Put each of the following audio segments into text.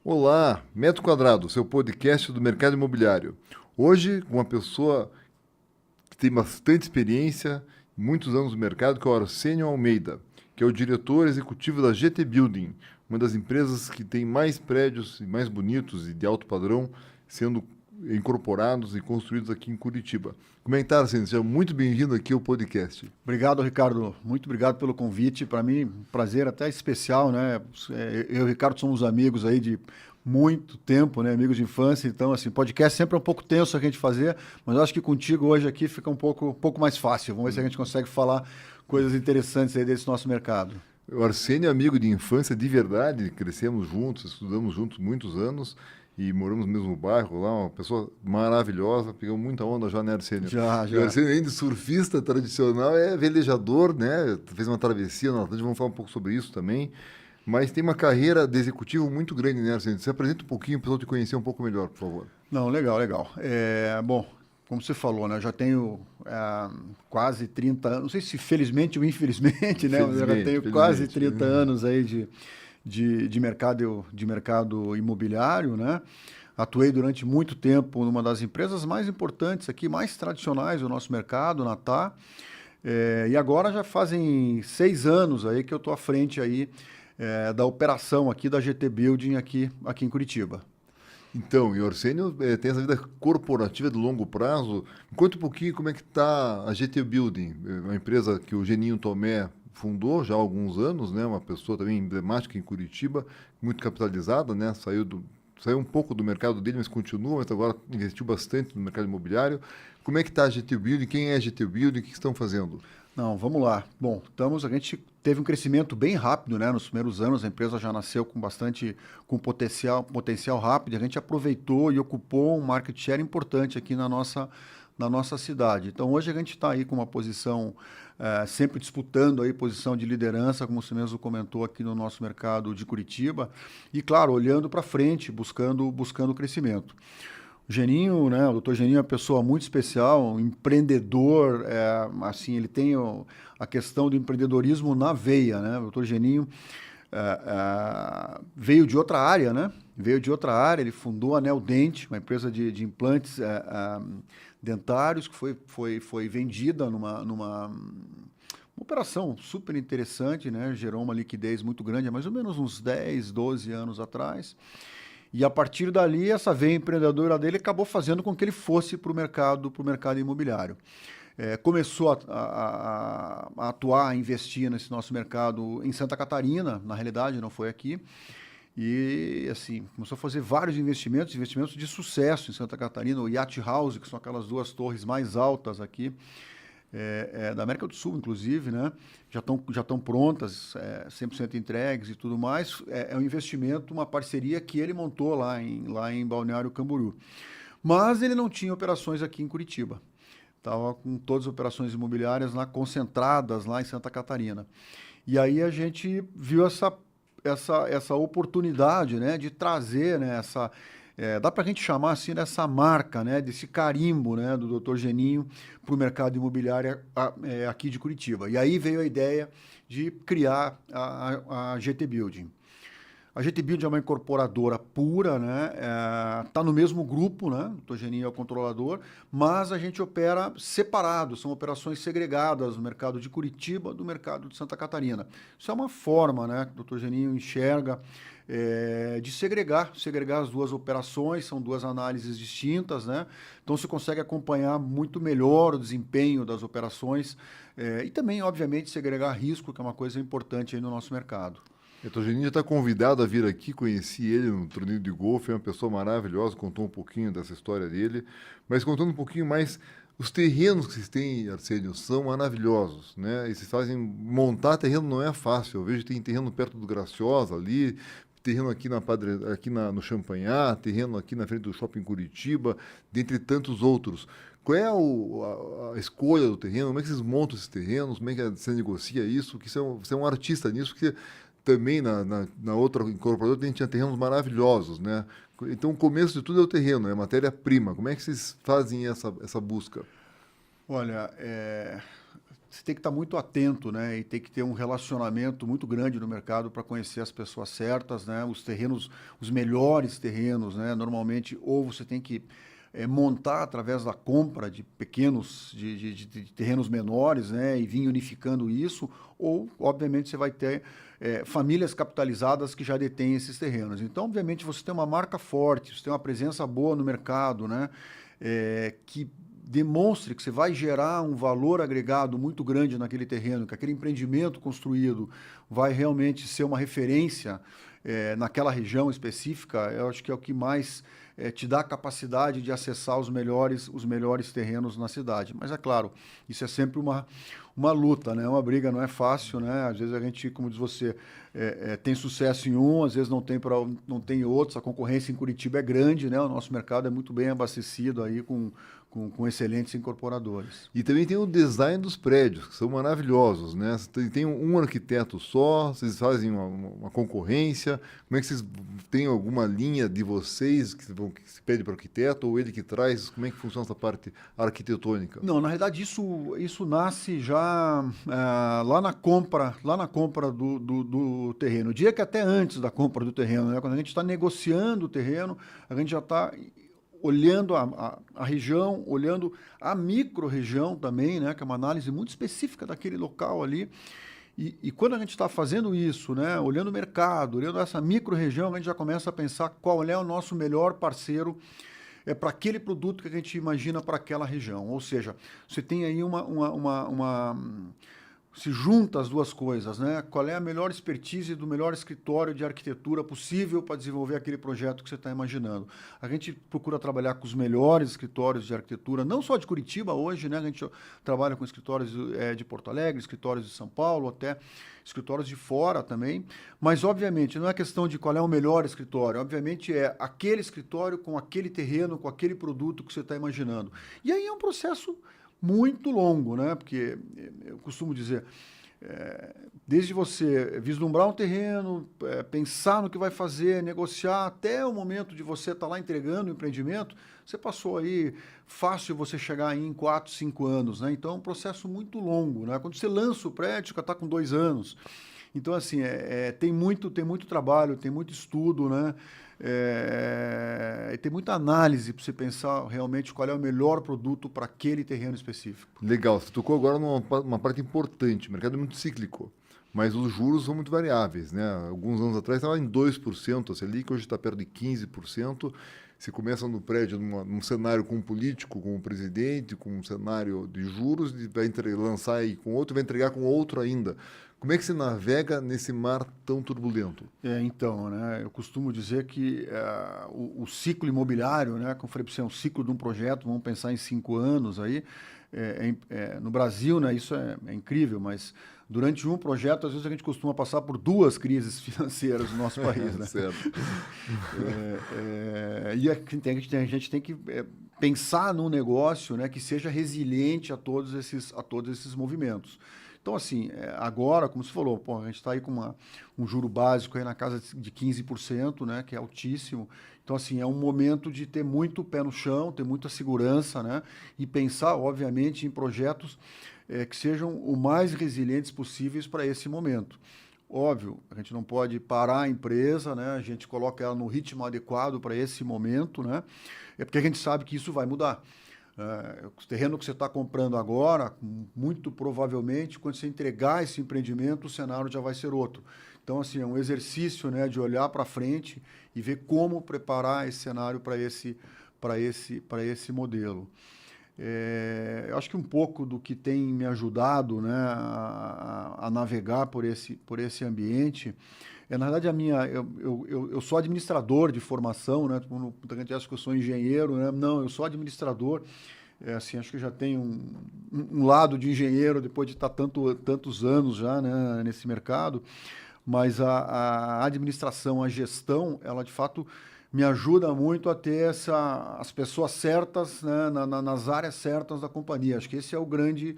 Olá, Metro Quadrado, seu podcast do mercado imobiliário. Hoje, com uma pessoa que tem bastante experiência, muitos anos no mercado, que é o Arsênio Almeida, que é o diretor executivo da GT Building, uma das empresas que tem mais prédios e mais bonitos e de alto padrão sendo incorporados e construídos aqui em Curitiba. Como é que está, Arsênio? Seja muito bem-vindo aqui ao podcast. Obrigado, Ricardo. Muito obrigado pelo convite. Para mim, um prazer até especial, né? Eu e o Ricardo somos amigos aí de muito tempo, né? Amigos de infância. Então, assim, podcast sempre é um pouco tenso a gente fazer, mas eu acho que contigo hoje aqui fica um pouco mais fácil. Vamos ver se a gente consegue falar coisas interessantes aí desse nosso mercado. O Arsênio é amigo de infância de verdade, crescemos juntos, estudamos juntos muitos anos e moramos no mesmo bairro lá, uma pessoa maravilhosa, pegamos muita onda já, né, Arsênio? Já, E o já. Arsênio, além de surfista tradicional, é velejador, né? Fez uma travessia no Atlântico, vamos falar um pouco sobre isso também. Mas tem uma carreira de executivo muito grande, né, Arsênio? Se apresenta um pouquinho para o pessoal te conhecer um pouco melhor, por favor. Não, legal, legal. Bom, como você falou, né? Eu já tenho quase 30 anos, não sei se felizmente ou infelizmente, né? Mas eu já Felizmente, tenho quase felizmente. 30 anos aí de mercado imobiliário, né? Atuei durante muito tempo numa das empresas mais importantes aqui, mais tradicionais do nosso mercado, na TAM. E agora já fazem 6 anos aí que eu estou à frente aí da operação aqui da GT Building aqui em Curitiba. Então, e o Arsênio tem essa vida corporativa de longo prazo. Me conta um pouquinho como é que está a GT Building, uma empresa que o Geninho Tomé fundou já há alguns anos, né? Uma pessoa também emblemática em Curitiba, muito capitalizada, né? Saiu um pouco do mercado dele, mas continua, mas agora investiu bastante no mercado imobiliário. Como é que está a GT Building? Quem é a GT Building? O que estão fazendo? Não, vamos lá. Bom, a gente teve um crescimento bem rápido, né? Nos primeiros anos, a empresa já nasceu com potencial rápido. A gente aproveitou e ocupou um market share importante aqui na nossa cidade. Então, hoje a gente está aí com uma posição, sempre disputando aí posição de liderança, como você mesmo comentou aqui no nosso mercado de Curitiba. E, claro, olhando para frente, buscando crescimento. O Geninho, né? O doutor Geninho é uma pessoa muito especial, um empreendedor, assim, ele tem a questão do empreendedorismo na veia, né? O doutor Geninho veio de outra área, né? Veio de outra área, ele fundou a Neodente, uma empresa de implantes dentários que foi vendida uma operação super interessante, né? Gerou uma liquidez muito grande, há mais ou menos uns 10, 12 anos atrás. E a partir dali, essa veia empreendedora dele acabou fazendo com que ele fosse para o mercado imobiliário. Começou a atuar, a investir nesse nosso mercado em Santa Catarina, na realidade, não foi aqui. E assim, começou a fazer vários investimentos de sucesso em Santa Catarina, o Yacht House, que são aquelas duas torres mais altas aqui, da América do Sul, inclusive, né? Já estão prontas, 100% entregues e tudo mais. É um investimento, uma parceria que ele montou lá em Balneário Camboriú. Mas ele não tinha operações aqui em Curitiba. Estava com todas as operações imobiliárias lá concentradas lá em Santa Catarina. E aí a gente viu essa oportunidade, né, de trazer, né, dá para a gente chamar assim dessa marca, né, desse carimbo, né, do Dr. Geninho para o mercado imobiliário aqui de Curitiba. E aí veio a ideia de criar a GT Building. A GT Build é uma incorporadora pura, né? Tá no mesmo grupo, né? O Togeninho é o controlador, mas a gente opera separado, são operações segregadas no mercado de Curitiba do mercado de Santa Catarina. Isso é uma forma, né, que o Dr. Geninho enxerga de segregar as duas operações, são duas análises distintas, né? Então você consegue acompanhar muito melhor o desempenho das operações e também, obviamente, segregar risco, que é uma coisa importante aí no nosso mercado. O Geninho já está convidado a vir aqui, conheci ele no torneio de golfe, é uma pessoa maravilhosa, contou um pouquinho dessa história dele, mas contando um pouquinho mais, os terrenos que vocês têm, Arsênio, são maravilhosos, né? E vocês fazem, montar terreno não é fácil, eu vejo que tem terreno perto do Graciosa ali, terreno aqui no Champanhar, terreno aqui na frente do Shopping Curitiba, dentre tantos outros. Qual é a escolha do terreno? Como é que vocês montam esses terrenos? Como é que você negocia isso? Que você é um artista nisso, porque também na outra incorporadora tinha terrenos maravilhosos, né? Então, o começo de tudo é o terreno, é a matéria-prima. Como é que vocês fazem essa busca? Olha, você tem que estar muito atento, né? E tem que ter um relacionamento muito grande no mercado para conhecer as pessoas certas, né? Os terrenos, os melhores terrenos, né? Normalmente, ou você tem que montar através da compra de pequenos, de terrenos menores, né? E vir unificando isso, ou, obviamente, você vai ter famílias capitalizadas que já detêm esses terrenos. Então, obviamente, você tem uma marca forte, você tem uma presença boa no mercado, né? Que demonstre que você vai gerar um valor agregado muito grande naquele terreno, que aquele empreendimento construído vai realmente ser uma referência naquela região específica, eu acho que é o que mais te dá a capacidade de acessar os melhores terrenos na cidade. Mas é claro, isso é sempre uma luta, né? Uma briga, não é fácil, né? Às vezes a gente, como diz você, tem sucesso em um, às vezes não tem outros. A concorrência em Curitiba é grande, né? O nosso mercado é muito bem abastecido aí com excelentes incorporadores. E também tem o design dos prédios, que são maravilhosos, né? Tem um arquiteto só, vocês fazem uma concorrência, como é que vocês têm alguma linha de vocês que se pede para o arquiteto, ou ele que traz, como é que funciona essa parte arquitetônica? Não, na realidade isso nasce já lá na compra do terreno. O dia que até antes da compra do terreno, né? Quando a gente está negociando o terreno, a gente já está olhando a região, olhando a micro-região também, né, que é uma análise muito específica daquele local ali. E quando a gente está fazendo isso, né, olhando o mercado, olhando essa micro-região, a gente já começa a pensar qual é o nosso melhor parceiro para aquele produto que a gente imagina para aquela região. Ou seja, você tem aí se junta as duas coisas, né? Qual é a melhor expertise do melhor escritório de arquitetura possível para desenvolver aquele projeto que você está imaginando? A gente procura trabalhar com os melhores escritórios de arquitetura, não só de Curitiba hoje, né? A gente trabalha com escritórios de Porto Alegre, escritórios de São Paulo, até escritórios de fora também. Mas, obviamente, não é questão de qual é o melhor escritório. Obviamente, é aquele escritório com aquele terreno, com aquele produto que você está imaginando. E aí é um processo muito longo, né? Porque eu costumo dizer, desde você vislumbrar um terreno, pensar no que vai fazer, negociar, até o momento de você estar lá entregando o empreendimento, você passou aí fácil você chegar aí em 4, 5 anos, né? Então é um processo muito longo, né? Quando você lança o prédio, já está com 2 anos. Então, assim, tem muito trabalho, tem muito estudo, né? E tem muita análise para você pensar realmente qual é o melhor produto para aquele terreno específico. Legal, você tocou agora numa parte importante. O mercado é muito cíclico, mas os juros são muito variáveis, né? Alguns anos atrás estava em 2% a Selic, hoje está perto de 15%. Você começa no prédio, num cenário com um político, com um presidente, com um cenário de juros, e vai lançar aí com outro, vai entregar com outro ainda. Como é que você navega nesse mar tão turbulento? Então, né, eu costumo dizer que o ciclo imobiliário, né, como eu falei para você, é um ciclo de um projeto, vamos pensar em 5 anos aí. No Brasil, né, isso é incrível, mas durante um projeto, às vezes a gente costuma passar por 2 crises financeiras no nosso país. Né? Certo. E a gente tem que pensar num negócio, né, que seja resiliente a todos esses movimentos. Então, assim, agora, como você falou, a gente está aí com um juro básico aí na casa de 15%, né, que é altíssimo. Então, assim, é um momento de ter muito pé no chão, ter muita segurança, né, e pensar, obviamente, em projetos que sejam o mais resilientes possíveis para esse momento. Óbvio, a gente não pode parar a empresa, né, a gente coloca ela no ritmo adequado para esse momento, né, porque a gente sabe que isso vai mudar. O terreno que você está comprando agora, muito provavelmente, quando você entregar esse empreendimento, o cenário já vai ser outro. Então, assim, é um exercício, né, de olhar para frente e ver como preparar esse cenário para esse modelo. Eu acho que um pouco do que tem me ajudado, né, a navegar por esse ambiente na verdade, eu sou administrador de formação, né? Muita gente acha que eu sou engenheiro, né? Não, eu sou administrador. Assim, acho que eu já tenho um lado de engenheiro depois de estar tantos anos já, né, nesse mercado. Mas a administração, a gestão, ela de fato me ajuda muito a ter as pessoas certas, né, nas áreas certas da companhia. Acho que esse é o grande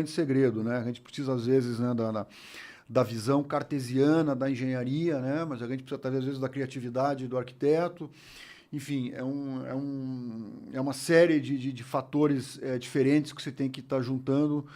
segredo, né? A gente precisa, às vezes, né, da visão cartesiana da engenharia, né? Mas a gente precisa, às vezes, da criatividade do arquiteto. Enfim, é uma série de fatores diferentes que você tem que estar juntando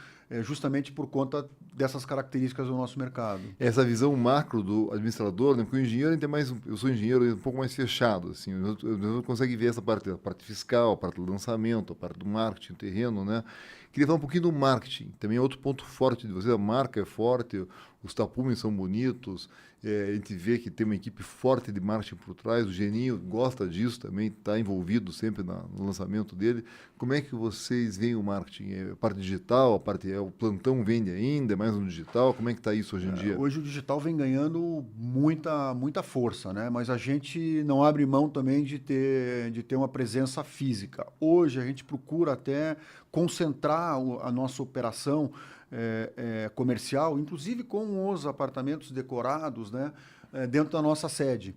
justamente por conta dessas características do nosso mercado. Essa visão macro do administrador, né? Porque o engenheiro ainda é mais, eu sou engenheiro um pouco mais fechado, assim, eu não consegue ver essa parte, a parte fiscal, a parte do lançamento, a parte do marketing, o terreno, né? Queria falar um pouquinho do marketing, também é outro ponto forte de você, a marca é forte, os tapumes são bonitos, a gente vê que tem uma equipe forte de marketing por trás, o Geninho gosta disso também, está envolvido sempre no lançamento dele. Como é que vocês veem o marketing? É a parte digital, o plantão vende ainda, é mais no digital? Como é que está isso hoje em dia? Hoje o digital vem ganhando muita força, né? Mas a gente não abre mão também de ter uma presença física. Hoje a gente procura até concentrar a nossa operação comercial, inclusive com os apartamentos decorados, né, dentro da nossa sede.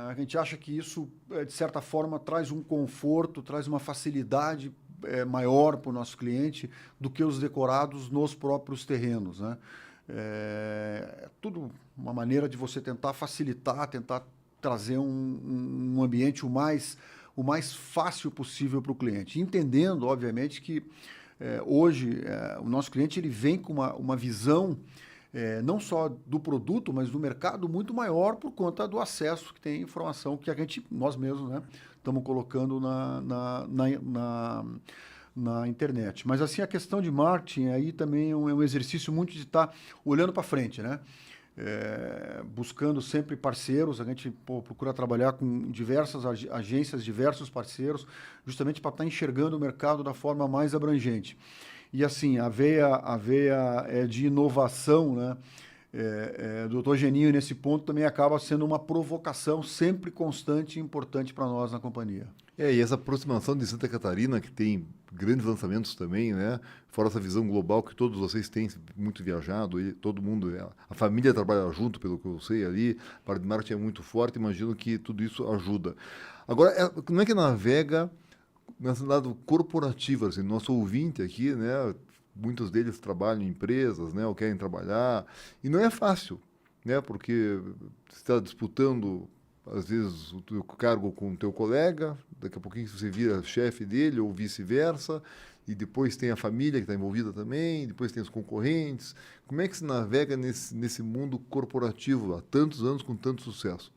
A gente acha que isso, de certa forma, traz um conforto, traz uma facilidade maior para o nosso cliente do que os decorados nos próprios terrenos, né? Tudo uma maneira de você tentar facilitar, tentar trazer um ambiente o mais fácil possível para o cliente, entendendo, obviamente, que hoje o nosso cliente ele vem com uma visão não só do produto, mas do mercado muito maior por conta do acesso que tem informação que nós mesmos, né, estamos colocando na internet. Mas assim, a questão de marketing aí também é um exercício muito de estar olhando para frente, né? Buscando sempre parceiros, a gente procura trabalhar com diversas agências, diversos parceiros, justamente para estar enxergando o mercado da forma mais abrangente. E assim, a veia de inovação, né, do Dr. Geninho nesse ponto também acaba sendo uma provocação sempre constante e importante para nós na companhia. E essa aproximação de Santa Catarina, que tem grandes lançamentos também, né? Fora essa visão global que todos vocês têm, muito viajado, e todo mundo, a família trabalha junto, pelo que eu sei ali, a parte de marketing é muito forte, imagino que tudo isso ajuda. Agora, como é que navega nesse lado corporativo, assim, nosso ouvinte aqui, né? Muitos deles trabalham em empresas, né? Ou querem trabalhar, e não é fácil, né? Porque você está disputando às vezes o teu cargo com o teu colega, daqui a pouquinho você vira chefe dele ou vice-versa, e depois tem a família que está envolvida também, depois tem os concorrentes. Como é que se navega nesse mundo corporativo há tantos anos com tanto sucesso?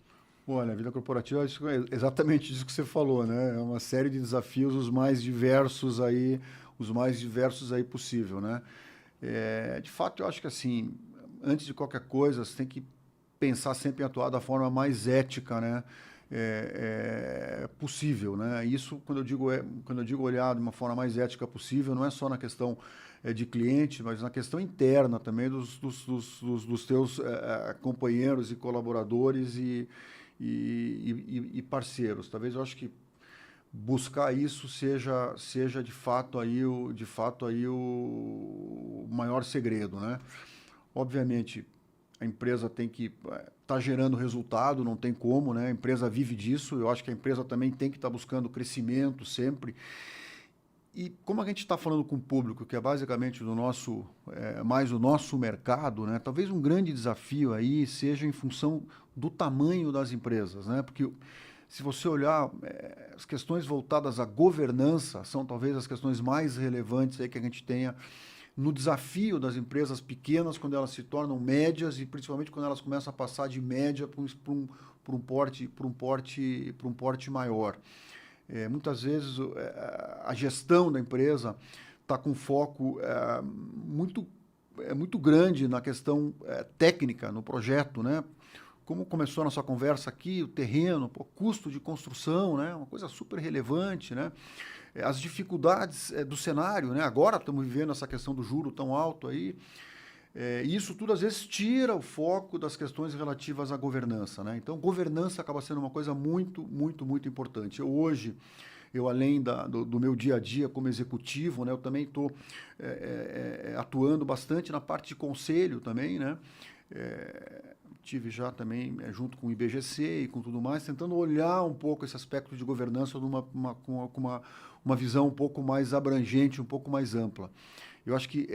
Olha, a vida corporativa é exatamente isso que você falou, né? É uma série de desafios os mais diversos aí possível, né? De fato, eu acho que assim, antes de qualquer coisa, você tem que pensar sempre em atuar da forma mais ética, né, possível, né? Isso, quando eu digo olhar de uma forma mais ética possível, não é só na questão de cliente, mas na questão interna também dos teus companheiros e colaboradores e parceiros. Talvez eu acho que buscar isso seja de fato aí o maior segredo, né? Obviamente, a empresa tem que estar gerando resultado, não tem como, né? A empresa vive disso. Eu acho que a empresa também tem que estar buscando crescimento sempre. E como a gente está falando com o público, que é basicamente mais o nosso mercado, né? Talvez um grande desafio aí seja em função do tamanho das empresas, né? Porque se você olhar, as questões voltadas à governança são talvez as questões mais relevantes aí que a gente tenha no desafio das empresas pequenas, quando elas se tornam médias e principalmente quando elas começam a passar de média para um porte maior. Muitas vezes a gestão da empresa está com foco muito grande na questão técnica, no projeto, né? Como começou a nossa conversa aqui, o terreno, o custo de construção, né? Uma coisa super relevante, né? As dificuldades do cenário, né? Agora estamos vivendo essa questão do juro tão alto aí. E isso tudo, às vezes, tira o foco das questões relativas à governança, né? Então, governança acaba sendo uma coisa muito importante. Hoje, além do meu dia a dia como executivo, né? Eu também estou atuando bastante na parte de conselho também, né? Tive já também, junto com o IBGC e com tudo mais, tentando olhar um pouco esse aspecto de governança com uma visão um pouco mais abrangente, um pouco mais ampla. Eu acho que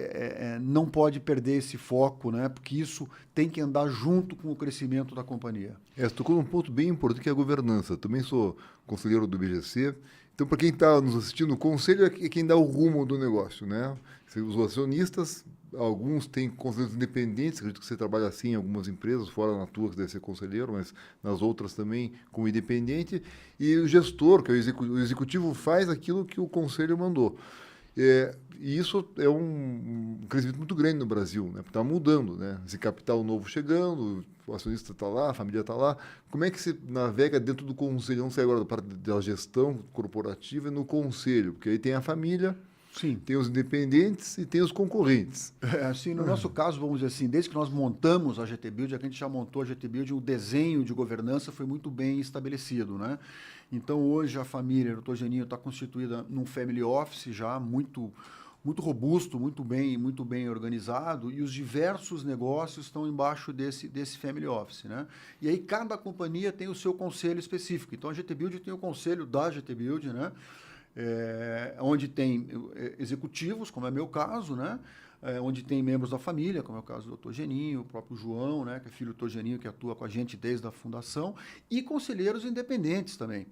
não pode perder esse foco, né? Porque isso tem que andar junto com o crescimento da companhia. Você tocou num ponto bem importante que é a governança. Também sou conselheiro do BGC. Então, para quem está nos assistindo, o conselho é quem dá o rumo do negócio, né? Os acionistas, alguns têm conselheiros independentes, acredito que você trabalha assim em algumas empresas, fora na tua, que deve ser conselheiro, mas nas outras também como independente. E o gestor, que é o executivo, faz aquilo que o conselho mandou. E isso é um crescimento muito grande no Brasil, né? Porque está mudando, né? Esse capital novo chegando, o acionista está lá, a família está lá. Como é que você navega dentro do conselho? Não sei agora da parte da gestão corporativa e no conselho, porque aí tem a família, Sim. tem os independentes e tem os concorrentes. Assim, no nosso caso, vamos dizer assim, desde que nós montamos a GT Build, a gente já montou a GT Build, o desenho de governança foi muito bem estabelecido, né? Então, hoje a família do Dr. Geninho está constituída num family office já muito robusto, muito bem organizado, e os diversos negócios estão embaixo desse family office, né? E aí cada companhia tem o seu conselho específico. Então, a GT Build tem o conselho da GT Build, né? Onde tem executivos, como é meu caso, né? Onde tem membros da família, como é o caso do Dr. Geninho, o próprio João, né? Que é filho do Dr. Geninho, que atua com a gente desde a fundação, e conselheiros independentes também.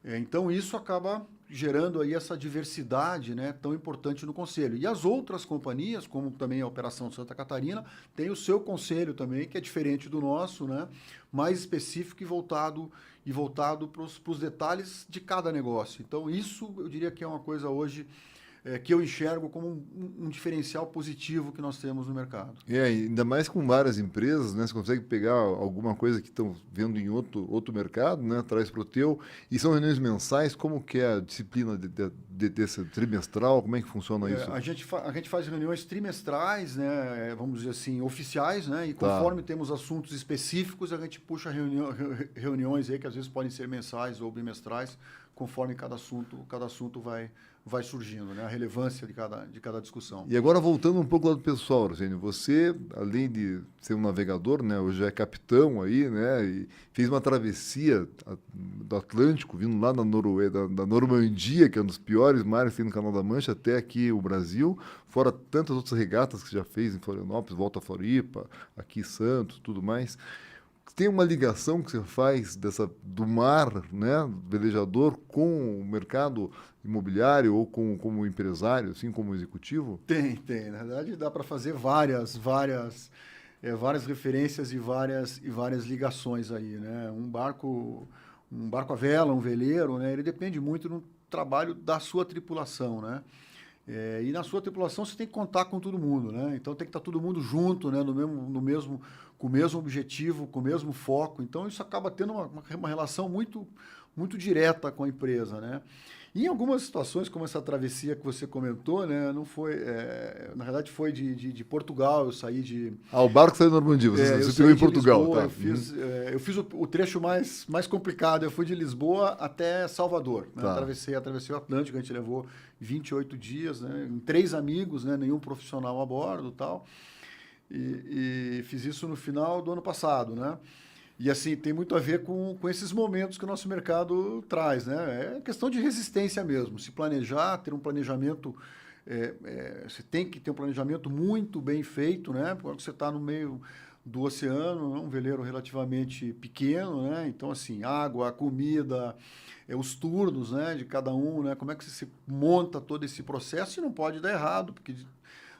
Então, isso acaba gerando aí essa diversidade, né, tão importante no conselho. E as outras companhias, como também a Operação Santa Catarina, tem o seu conselho também, que é diferente do nosso, né, mais específico e voltado para os detalhes de cada negócio. Então, isso eu diria que é uma coisa hoje que eu enxergo como um diferencial positivo que nós temos no mercado. Ainda mais com várias empresas, né? Você consegue pegar alguma coisa que estão vendo em outro mercado, né? Traz para o teu. E são reuniões mensais, como que é a disciplina desse trimestral? Como é que funciona isso? A gente faz reuniões trimestrais, né? Vamos dizer assim, oficiais, né? E conforme temos assuntos específicos, a gente puxa reuniões aí que às vezes podem ser mensais ou bimestrais, conforme cada assunto vai surgindo, né? A relevância de cada discussão. E agora, voltando um pouco lá do pessoal, Arsenio, você, além de ser um navegador, né, hoje é capitão aí, né, e fez uma travessia do Atlântico, vindo lá da Noruega, da Normandia, que é um dos piores mares que tem no Canal da Mancha, até aqui o Brasil, fora tantas outras regatas que já fez em Florianópolis, volta a Floripa, aqui em Santos, tudo mais. Tem uma ligação que você faz do mar, né, velejador, com o mercado imobiliário ou como empresário, assim, como executivo? Tem. Na verdade, dá para fazer várias referências e várias ligações aí, né? Um barco à vela, um veleiro, né? Ele depende muito do trabalho da sua tripulação, né? E na sua tripulação você tem que contar com todo mundo, né? Então tem que estar todo mundo junto, né? Com o mesmo objetivo, com o mesmo foco. Então isso acaba tendo uma relação muito direta com a empresa, né? E em algumas situações, como essa travessia que você comentou, né? Não foi, na verdade foi de Portugal, eu saí de... O barco saiu da Normandia, você esteve em Portugal. Lisboa, Tá? Eu fiz o trecho mais complicado, eu fui de Lisboa até Salvador, né? Tá. Atravessei o Atlântico, a gente levou 28 dias, né? Em 3 amigos, né? Nenhum profissional a bordo e tal. E fiz isso no final do ano passado, né? E assim, tem muito a ver com esses momentos que o nosso mercado traz, né? É questão de resistência mesmo. Se planejar, ter um planejamento... você tem que ter um planejamento muito bem feito, né? Porque você está no meio do oceano, um veleiro relativamente pequeno, né? Então, assim, água, comida, os turnos, né, de cada um, né? Como é que você monta todo esse processo e não pode dar errado, porque...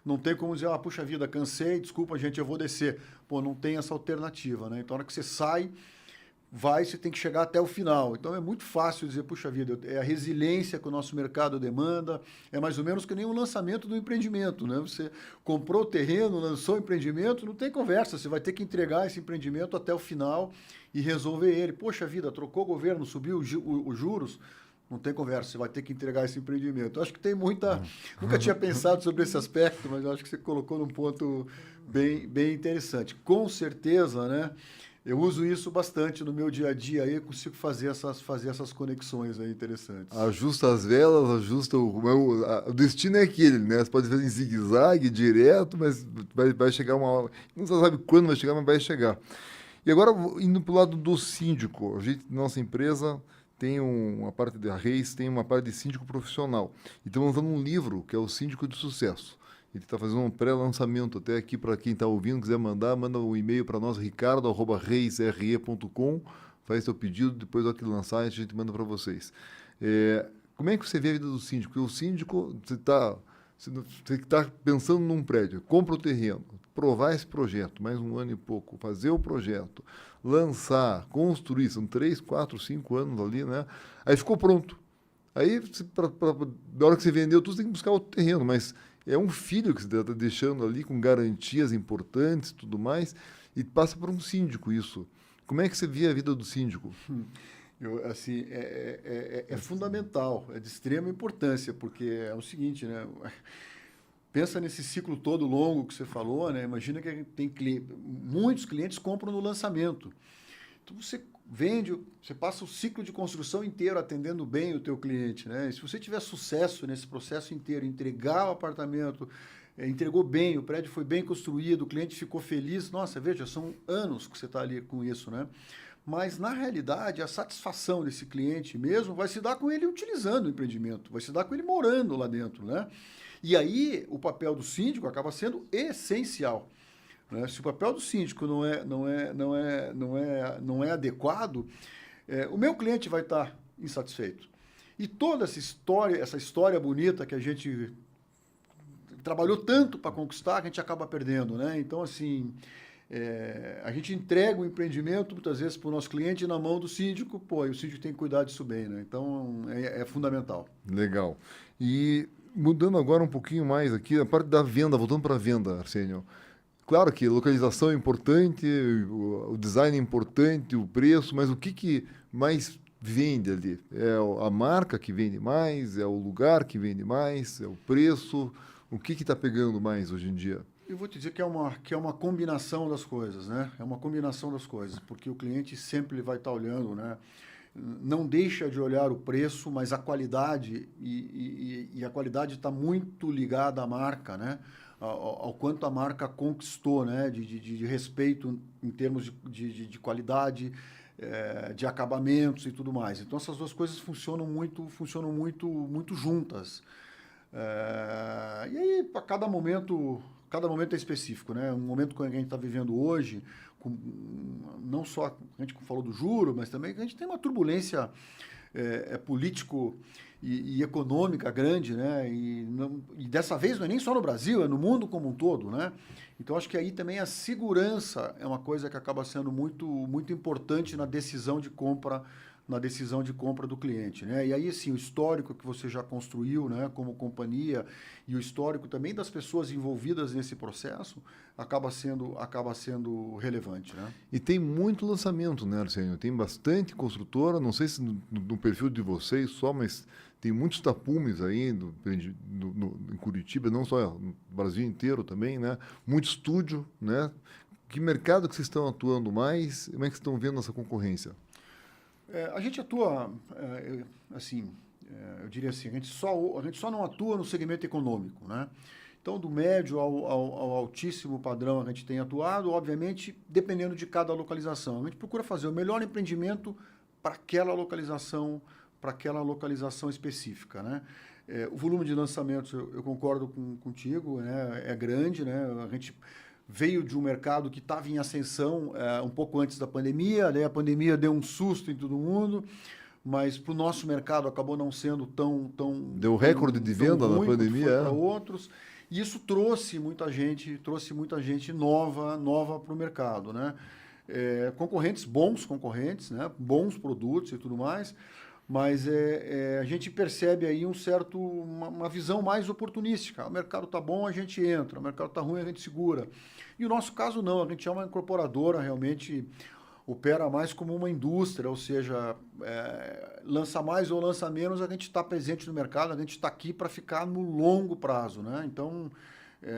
Não tem como dizer, puxa vida, cansei, desculpa, gente, eu vou descer. Pô, não tem essa alternativa, né? Então, na hora que você sai, você tem que chegar até o final. Então, é muito fácil dizer, puxa vida, é a resiliência que o nosso mercado demanda, é mais ou menos que nem o lançamento do empreendimento, né? Você comprou o terreno, lançou o empreendimento, não tem conversa, você vai ter que entregar esse empreendimento até o final e resolver ele. Poxa vida, trocou o governo, subiu os juros, não tem conversa, você vai ter que entregar esse empreendimento. Eu acho que tem muita... Nunca tinha pensado sobre esse aspecto, mas eu acho que você colocou num ponto bem interessante. Com certeza, né? Eu uso isso bastante no meu dia a dia aí, consigo fazer essas conexões aí interessantes. Ajusta as velas, ajusta o destino é aquele, né? Você pode fazer em zigue-zague, direto, mas vai chegar uma hora. Não sabe quando vai chegar, mas vai chegar. E agora, indo para o lado do síndico, nossa empresa... tem uma parte da Reis, tem uma parte de síndico profissional. E estamos lançando um livro, que é o Síndico de Sucesso. Ele está fazendo um pré-lançamento até aqui para quem está ouvindo, quiser mandar, manda um e-mail para nós, ricardo@reisre.com, faz seu pedido, depois do que lançar a gente manda para vocês. Como é que você vê a vida do síndico? Porque o síndico, você está pensando num prédio, compra o terreno, provar esse projeto, mais um ano e pouco, fazer o projeto, lançar, construir, são 3, 4, 5 anos ali, né? Aí ficou pronto. Aí, na hora que você vendeu tudo, você tem que buscar outro terreno, mas é um filho que você está deixando ali com garantias importantes e tudo mais, e passa por um síndico isso. Como é que você vê a vida do síndico? Assim, é fundamental, é de extrema importância, porque é o seguinte, né? Pensa nesse ciclo todo longo que você falou, né? Imagina que muitos clientes compram no lançamento. Então você vende, você passa o ciclo de construção inteiro atendendo bem o teu cliente, né? E se você tiver sucesso nesse processo inteiro, entregar o apartamento, entregou bem, o prédio foi bem construído, o cliente ficou feliz, nossa, veja, são anos que você está ali com isso, né? Mas, na realidade, a satisfação desse cliente mesmo vai se dar com ele utilizando o empreendimento, vai se dar com ele morando lá dentro, né? E aí, o papel do síndico acaba sendo essencial, né? Se o papel do síndico não é adequado, o meu cliente vai estar insatisfeito. E toda essa história bonita que a gente trabalhou tanto para conquistar, que a gente acaba perdendo, né? Então, assim, a gente entrega o empreendimento, muitas vezes, para o nosso cliente na mão do síndico, e o síndico tem que cuidar disso bem, né? Então, é fundamental. Legal. E mudando agora um pouquinho mais aqui, a parte da venda, voltando para a venda, Arsênio. Claro que localização é importante, o design é importante, o preço, mas o que mais vende ali? É a marca que vende mais? É o lugar que vende mais? É o preço? O que está pegando mais hoje em dia? Eu vou te dizer que é uma combinação das coisas, né? É uma combinação das coisas, porque o cliente sempre vai estar olhando, né? Não deixa de olhar o preço, mas a qualidade, e a qualidade está muito ligada à marca, né? Ao quanto a marca conquistou, né? De respeito em termos de qualidade, de acabamentos e tudo mais. Então, essas duas coisas funcionam muito juntas. E aí, para cada momento é específico, né? Um momento que a gente está vivendo hoje, não só a gente falou do juro, mas também que a gente tem uma turbulência político e econômica grande, né? E dessa vez não é nem só no Brasil, é no mundo como um todo, né? Então acho que aí também a segurança é uma coisa que acaba sendo muito importante na decisão de compra do cliente, né? E aí, assim, o histórico que você já construiu, né, como companhia, e o histórico também das pessoas envolvidas nesse processo acaba sendo relevante, né? E tem muito lançamento, né, Arsênio? Tem bastante construtora, não sei se no perfil de vocês só, mas tem muitos tapumes aí em Curitiba, não só no Brasil inteiro também, né? Muito estúdio, né? Que mercado que vocês estão atuando mais? Como é que vocês estão vendo essa concorrência? A gente atua, assim, eu diria assim, a gente só não atua no segmento econômico, né? Então, do médio ao altíssimo padrão a gente tem atuado, obviamente, dependendo de cada localização. A gente procura fazer o melhor empreendimento para aquela localização específica, né? O volume de lançamentos, eu concordo contigo, né? É grande, né? A gente veio de um mercado que estava em ascensão um pouco antes da pandemia, né? A pandemia deu um susto em todo mundo, mas para o nosso mercado acabou não sendo tão deu recorde de venda na pandemia, para outros. E isso trouxe muita gente nova para o mercado, né? Bons concorrentes, né? Bons produtos e tudo mais, mas a gente percebe aí uma visão mais oportunística. O mercado está bom, a gente entra, o mercado está ruim, a gente segura. E o nosso caso não, a gente é uma incorporadora, realmente opera mais como uma indústria, ou seja, lança mais ou lança menos, a gente está presente no mercado, a gente está aqui para ficar no longo prazo, né? Então,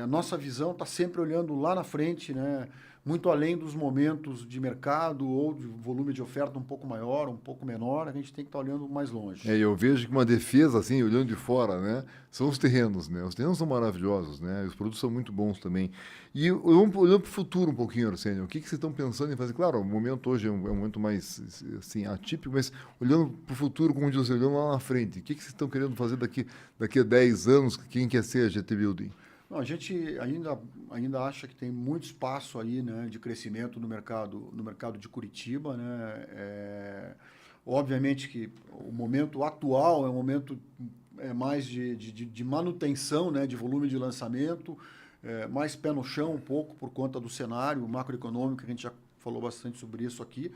nossa visão está sempre olhando lá na frente, né? Muito além dos momentos de mercado ou de volume de oferta um pouco maior, um pouco menor, a gente tem que estar olhando mais longe. Eu vejo que uma defesa, assim, olhando de fora, né, são os terrenos, né? Os terrenos são maravilhosos, né? Os produtos são muito bons também. E olhando para o futuro um pouquinho, Arsênio, o que vocês estão pensando em fazer? Claro, o momento hoje é um momento mais, assim, atípico, mas olhando para o futuro, como diz você, olhando lá na frente, o que vocês estão querendo fazer daqui a 10 anos? Quem quer ser a GT Building? Não, a gente ainda acha que tem muito espaço aí, né, de crescimento no mercado de Curitiba, né? Obviamente que o momento atual é um momento mais de manutenção, né, de volume de lançamento, mais pé no chão um pouco por conta do cenário macroeconômico, que a gente já falou bastante sobre isso aqui,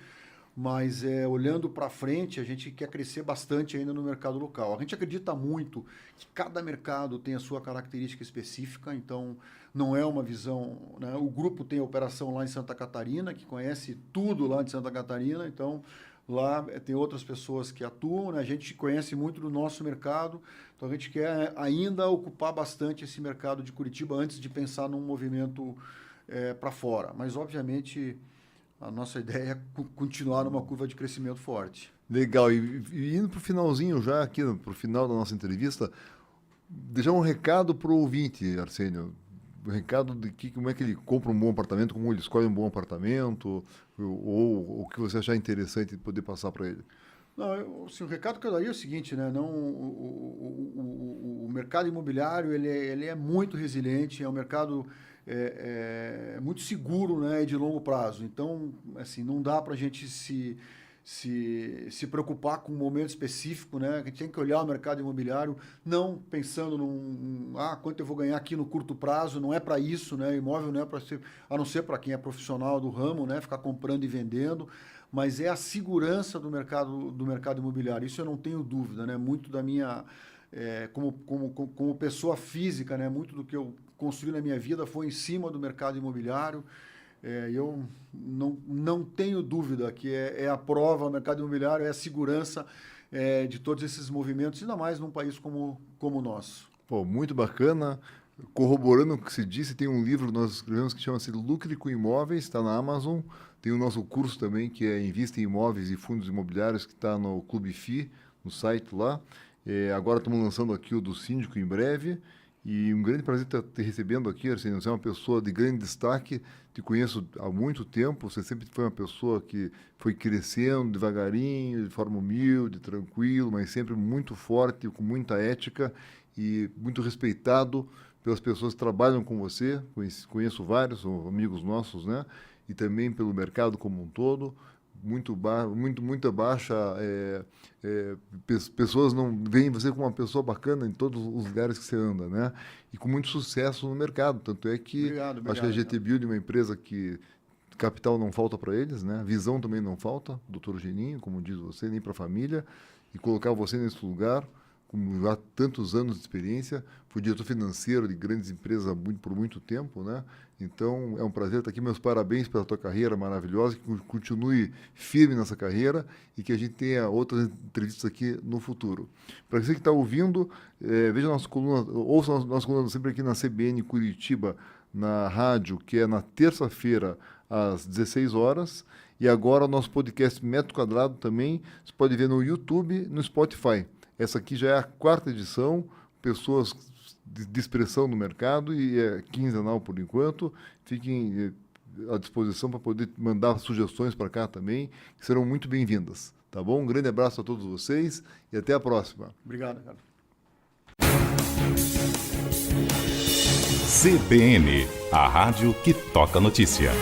mas olhando para frente, a gente quer crescer bastante ainda no mercado local. A gente acredita muito que cada mercado tem a sua característica específica, então não é uma visão, né? O grupo tem a operação lá em Santa Catarina, que conhece tudo lá de Santa Catarina, então lá tem outras pessoas que atuam, né? A gente conhece muito do nosso mercado, então a gente quer ainda ocupar bastante esse mercado de Curitiba antes de pensar num movimento para fora. Mas, obviamente, a nossa ideia é continuar numa curva de crescimento forte. Legal. E indo para o finalzinho já, aqui para o final da nossa entrevista, deixar um recado para o ouvinte, Arsênio. Um recado de como é que ele compra um bom apartamento, como ele escolhe um bom apartamento, ou o que você achar interessante de poder passar para ele. Não, assim, o recado que eu daria é o seguinte, né? Não, o mercado imobiliário ele é muito resiliente, é um mercado muito seguro, né, e de longo prazo. Então, assim, não dá para a gente se preocupar com um momento específico, né? A gente tem que olhar o mercado imobiliário não pensando quanto eu vou ganhar aqui no curto prazo, não é para isso, né? Imóvel não é para ser, a não ser para quem é profissional do ramo, né? Ficar comprando e vendendo, mas é a segurança do mercado imobiliário. Isso eu não tenho dúvida, né? Muito da minha como pessoa física, né? Muito do que eu construí na minha vida foi em cima do mercado imobiliário. Eu não tenho dúvida que é a prova, o mercado imobiliário é a segurança de todos esses movimentos, ainda mais num país como o nosso. Pô, muito bacana. Corroborando o que se disse, tem um livro que nós escrevemos que chama-se Lucre com Imóveis, está na Amazon. Tem o nosso curso também, que é Invista em Imóveis e Fundos Imobiliários, que está no Clube FI, no site lá. Agora estamos lançando aqui o do Síndico em breve. E um grande prazer estar te recebendo aqui, Arsênio. Você é uma pessoa de grande destaque, te conheço há muito tempo, você sempre foi uma pessoa que foi crescendo devagarinho, de forma humilde, tranquilo, mas sempre muito forte, com muita ética e muito respeitado pelas pessoas que trabalham com você. Conheço vários, são amigos nossos, né? E também pelo mercado como um todo. Muita baixa, pessoas não veem você como uma pessoa bacana em todos os lugares que você anda, né? E com muito sucesso no mercado, tanto é que Obrigado, acho que a GT Build é uma empresa que capital não falta para eles, né? Visão também não falta, doutor Geninho, como diz você, nem para a família, e colocar você nesse lugar, com já tantos anos de experiência, fui diretor financeiro de grandes empresas por muito tempo, né? Então, é um prazer estar aqui. Meus parabéns pela tua carreira maravilhosa, que continue firme nessa carreira e que a gente tenha outras entrevistas aqui no futuro. Para você que está ouvindo, veja nossa coluna, ouça nossa coluna sempre aqui na CBN Curitiba, na rádio, que é na terça-feira, às 16 horas. E agora o nosso podcast Metro Quadrado também, você pode ver no YouTube, no Spotify. Essa aqui já é a 4ª edição, pessoas de expressão no mercado, e é quinzenal por enquanto. Fiquem à disposição para poder mandar sugestões para cá também, que serão muito bem-vindas. Tá bom? Um grande abraço a todos vocês e até a próxima. Obrigado, cara. CBN, a rádio que toca notícia.